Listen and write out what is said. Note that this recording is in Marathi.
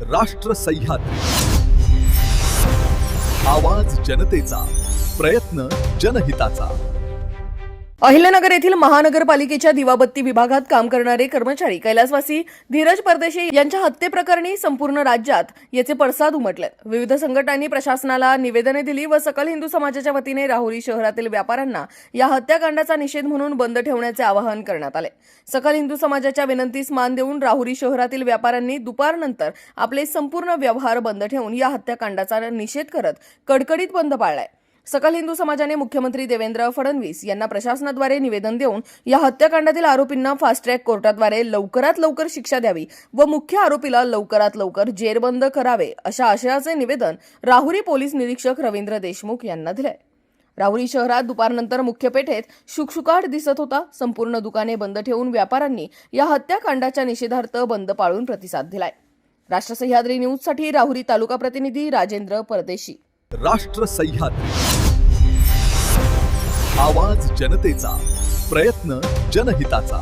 राष्ट्र सह्याद्री, आवाज जनतेचा, प्रयत्न जनहिताचा। अहिल्यानगर येथील महानगरपालिकेच्या दिवाबत्ती विभागात काम करणारे कर्मचारी कैलासवासी धीरज परदेशी यांच्या हत्येप्रकरणी संपूर्ण राज्यात याचे पडसाद उमटले। विविध संघटनांनी प्रशासनाला निवेदने दिली व सकल हिंदू समाजाच्या वतीने राहुरी शहरातील व्यापाऱ्यांना या हत्याकांडाचा निषेध म्हणून बंद ठेवण्याचे आवाहन करण्यात आले। सकल हिंदू समाजाच्या विनंतीस मान देऊन राहुरी शहरातील व्यापाऱ्यांनी दुपारनंतर आपले संपूर्ण व्यवहार बंद ठेवून या हत्याकांडाचा निषेध करत कडकडीत बंद पाळलाय। सकल हिंदू समाजाने मुख्यमंत्री देवेंद्र फडणवीस यांना प्रशासनाद्वारे निवेदन देऊन या हत्याकांडातील आरोपींना फास्ट ट्रॅक कोर्टाद्वारे लवकरात लवकर शिक्षा द्यावी व मुख्य आरोपीला लवकरात लवकर जेरबंद करावे अशा आशयाचे निवेदन राहुरी पोलीस निरीक्षक रवींद्र देशमुख यांना दिले। राहुरी शहरात दुपारनंतर मुख्य पेठेत शुकशुकाट दिसत होता। संपूर्ण दुकाने बंद ठेवून व्यापाऱ्यांनी या हत्याकांडाच्या निषेधार्थ बंद पाळून प्रतिसाद दिलाय। राष्ट्र सह्याद्री न्यूजसाठी राहुरी तालुका प्रतिनिधी राजेंद्र परदेशी। राष्ट्र सह्याद्री, आवाज जनतेचा, प्रयत्न जनहिताचा।